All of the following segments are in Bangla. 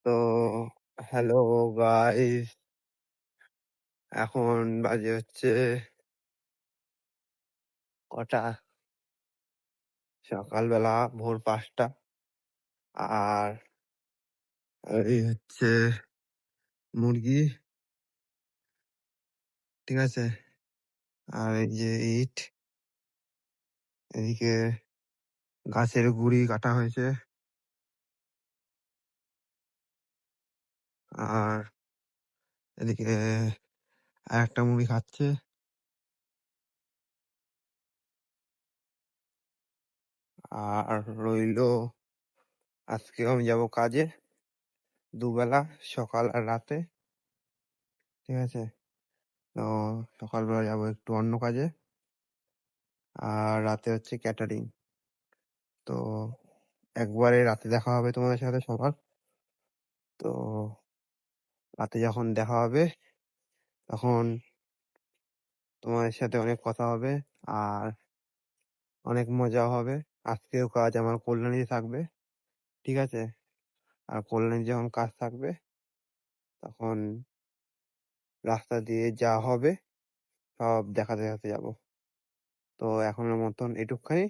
তো হ্যালো গাইস, এখন বাজে হচ্ছে কটা? সকালবেলা ভোর 5টা। আর এই হচ্ছে মুরগি, ঠিক আছে। আর এই যে ইট, এদিকে গাছের গুড়ি কাটা হয়েছে। আর এদিকে আর একটা মুরগি খাচ্ছে। আর রইলো আজকেও আমি যাব কাজে, দুবেলা, সকাল আর রাতে, ঠিক আছে। তো সকালবেলা যাব একটু অন্য কাজে, আর রাতে হচ্ছে ক্যাটারিং। তো একবারে রাতে দেখা হবে তোমাদের সাথে সবার। তো রাতে যখন দেখা হবে তখন তোমাদের সাথে অনেক কথা হবে আর অনেক মজা হবে। আজকেও কাজ আমার কল্যাণীতে থাকবে, ঠিক আছে। আর কল্যাণী যখন কাজ থাকবে তখন রাস্তা দিয়ে যা হবে সব দেখাতে দেখাতে যাব। তো এখনের মতন এটুকখানি,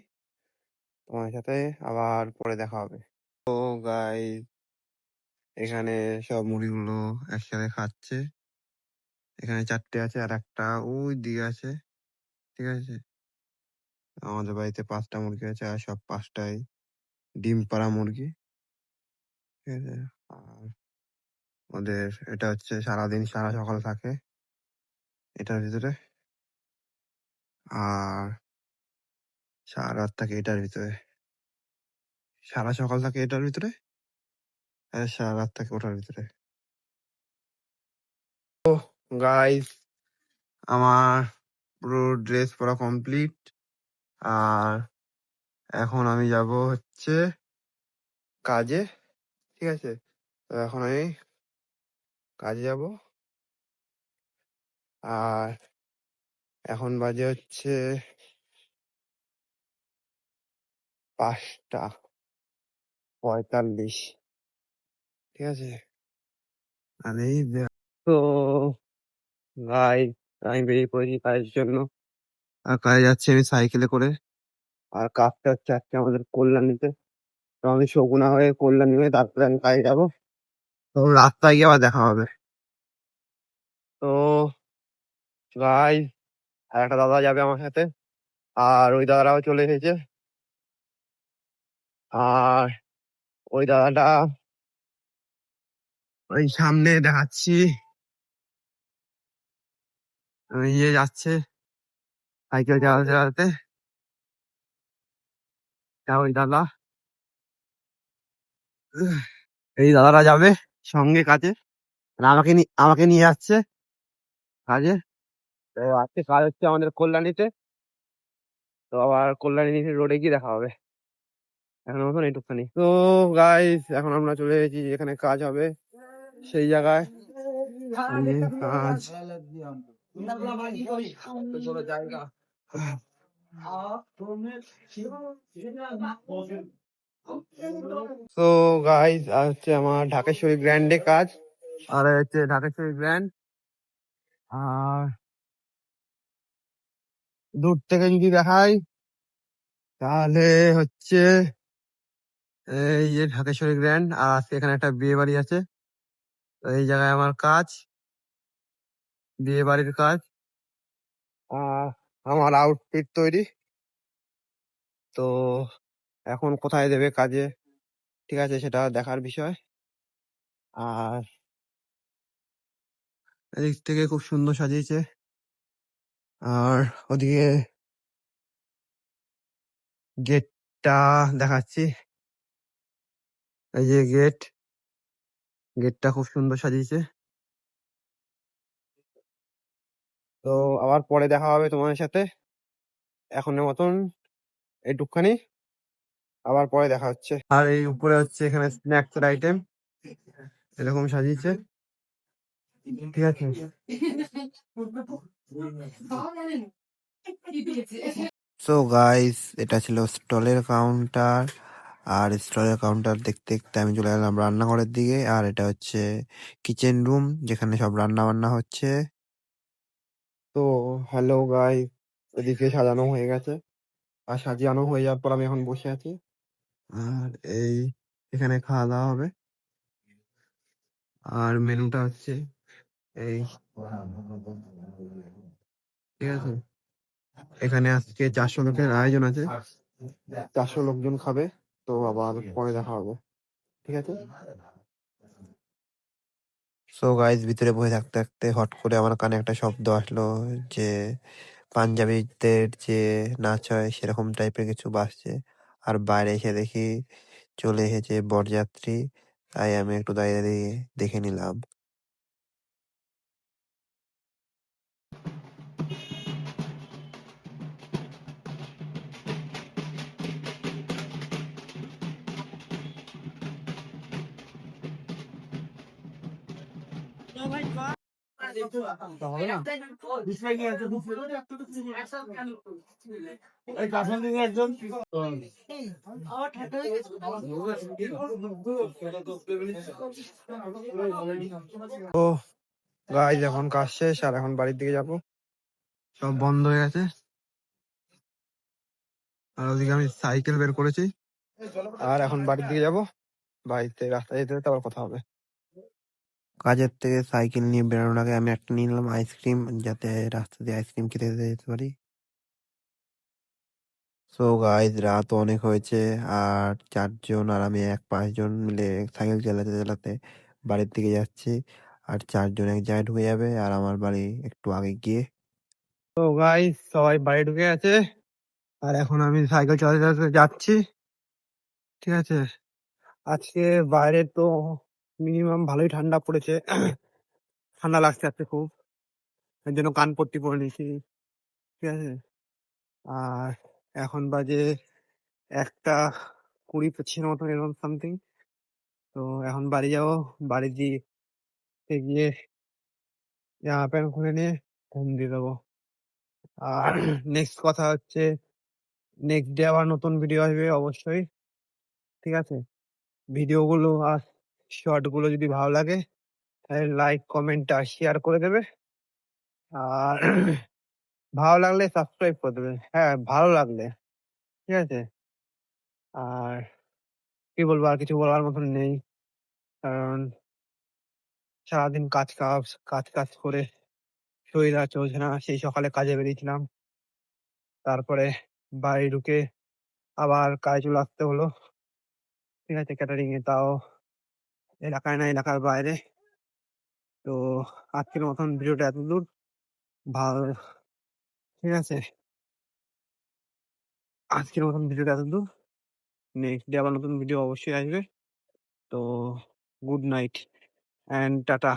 তোমার সাথে আবার পরে দেখা হবে। তো গাইস, এখানে সব মুড়িগুলো একসাথে খাচ্ছে। এখানে 4টে আছে আর একটা ওই দিকে আছে, ঠিক আছে। আমাদের বাড়িতে 5টা মুরগি আছে আর সব 5টাই ডিম পাড়া মুরগি, ঠিক আছে। আর ওদের এটা হচ্ছে সারাদিন সারা সকাল থাকে এটার ভিতরে, আর সারা রাত থাকে এটার ভিতরে। সারা সকাল থাকে এটার ভিতরে আর সারা রাত থাকে ওটার ভিতরে। গাইস, আমার পুরো ড্রেস পরা কমপ্লিট। আর এখন আমি যাব হচ্ছে কাজে, ঠিক আছে। তো এখন আমি কাজে যাব। আর এখন বাজে হচ্ছে 5টা 45, ঠিক আছে। আর এই তো গাইস, আমি বেরিয়ে পড়েছি কাজের জন্য। আর কাজে যাচ্ছি আমি সাইকেলে করে। আর কাজটা হচ্ছে আজকে আমাদের কল্যাণীতে। তো আমি সগুনা হয়ে কল্যাণী হয়ে তারপরে আমি কাজে যাবো। তো রাস্তায় গিয়ে আবার দেখা হবে। তো গাইস, আর একটা দাদা যাবে আমার সাথে, আর ওই দাদারাও চলে এসেছে। আর ওই দাদাটা ওই সামনে দেখাচ্ছি, ইয়ে যাচ্ছে সাইকেল চালাতে চালাতে। তা ওই দাদা, এই দাদারা যাবে সঙ্গে কাজে। আর আমাকে নিয়ে যাচ্ছে কাজে। তো আজকে কাজ হচ্ছে আমাদের কল্যাণীতে। তো আবার কল্যাণী রোডে গিয়ে দেখা হবে। এখন মতন এইটুকখানি। তো গাইস, এখন আমরা চলে এসেছি যেখানে কাজ হবে সেই জায়গায়। এই যে কাজ। তো গাইস, হচ্ছে আমার ঢাকেশ্বরী গ্র্যান্ডে কাজ। আর হচ্ছে ঢাকেশ্বরী গ্র্যান্ড। আর দূর থেকে যদি দেখাই তাহলে হচ্ছে এই যে ঢাকেশ্বরী গ্র্যান্ড। আর আজকে এখানে একটা বিয়ে বাড়ি আছে। তো এই জায়গায় আমার কাজ, বিয়ে বাড়ির কাজ। আহ আমার আউটফিট তৈরি। তো এখন কোথায় দেবে কাজে, ঠিক আছে, সেটা দেখার বিষয়। আর এদিক থেকে খুব সুন্দর সাজিয়েছে। আর ওদিকে গেটটা দেখাচ্ছি। এই যে গেটটা খুব সুন্দর সাজিয়েছে। তো আবার পরে দেখা হবে তোমাদের সাথে। এখনের মতন এইটুকখানি, আবার পরে দেখা হচ্ছে। আর এই উপরে হচ্ছে এখানে স্ন্যাক্স এর আইটেম এরকম সাজিয়েছে, ঠিক আছে। সো গাইস, এটা ছিল স্টলের কাউন্টার। আর স্টলের কাউন্টার দেখতে দেখতে আমি চলে গেলাম রান্নাঘরের দিকে। আর এটা হচ্ছে কিচেন রুম, যেখানে সব রান্না বান্না হচ্ছে। তো হ্যালো গাইস, এদিকে সাজানো হয়ে গেছে। আর সাজানো হয়ে যাওয়ার পর আমি এখন বসে আছি। আর এখানে খাওয়া দাওয়া হবে। আর মেনুটা হচ্ছে এই, ঠিক আছে। এখানে আজকে 400 লোকের আয়োজন আছে, 400 লোকজন খাবে। তো আবার পরে দেখা হবে, ঠিক আছে। সো গাইস, ভিতরে বসে থাকতে থাকতে হট করে আমার কানে একটা শব্দ আসলো, যে পাঞ্জাবিদের যে নাচ হয় সেরকম টাইপের কিছু বাজছে। আর বাইরে এসে দেখি চলে এসেছে বরযাত্রী। তাই আমি একটু দাঁড়িয়ে দাঁড়িয়ে দেখে নিলাম। তো গাইস, এখন কাজ শেষ আর এখন বাড়ির দিকে যাব। সব বন্ধ হয়ে গেছে। আর ওদিকে আমি সাইকেল বের করেছি। আর এখন বাড়ির দিকে যাব। বাড়িতে রাস্তায় যেতে যেতে আবার কথা হবে। কাজের থেকে সাইকেল নিয়ে বেরোনোর আগে আমি একটা নিয়ে নিলাম আইসক্রিম, যাতে রাস্তা দিয়ে আইসক্রিম খেতে খেতে যেতে পারি। সো গাইস, রাত অনেক হয়েছে। আর 4 জন আর আমি 5 জন মিলে সাইকেল চালাতে চালাতে বাড়ির দিকে যাচ্ছি। আর 4 জন এক জায়গায় ঢুকে যাবে, আর আমার বাড়ি একটু আগে গিয়ে। তো গাইস, সবাই বাড়ি ঢুকে গেছে। আর এখন আমি সাইকেল চালাতে চালাতে যাচ্ছি, ঠিক আছে। আজকে বাইরে তো মিনিমাম ভালোই ঠান্ডা পড়েছে। ঠান্ডা লাগছে আজকে খুব, এর জন্য কানপট্টি পরে নিয়েছি, ঠিক আছে। আর এখন বাজে 1:20-25 মতো, এরকম সামথিং। তো এখন বাড়ি যাবো। বাড়ি গিয়ে জামা প্যান্ট খুলে নিয়ে ঘুম দিয়ে দেবো। আর নেক্সট কথা হচ্ছে, নেক্সট ডে আবার নতুন ভিডিও আসবে অবশ্যই, ঠিক আছে। ভিডিও গুলো আর শর্ট গুলো যদি ভালো লাগে তাহলে লাইক, কমেন্ট আর শেয়ার করে দেবে। আর ভালো লাগলে সাবস্ক্রাইব করে দেবে, হ্যাঁ, ভালো লাগলে, ঠিক আছে। আর কি বলবো, আর কিছু বলার মতন নেই, কারণ সারাদিন কাজ কাজ করে শরীর আর চলছে না। সেই সকালে কাজে বেরিয়েছিলাম, তারপরে বাড়ি ঢুকে আবার কাজে চলে আসতে হলো, ঠিক আছে, ক্যাটারিং এ, তাও এলাকায় না, এলাকার বাইরে। তো আজকের মতন ভিডিওটা এতদূর, ভালো, ঠিক আছে। আজকের মতন ভিডিওটা এতদূর। নেক্সট ডে আবার নতুন ভিডিও অবশ্যই আসবে। তো গুড নাইট অ্যান্ড টাটা।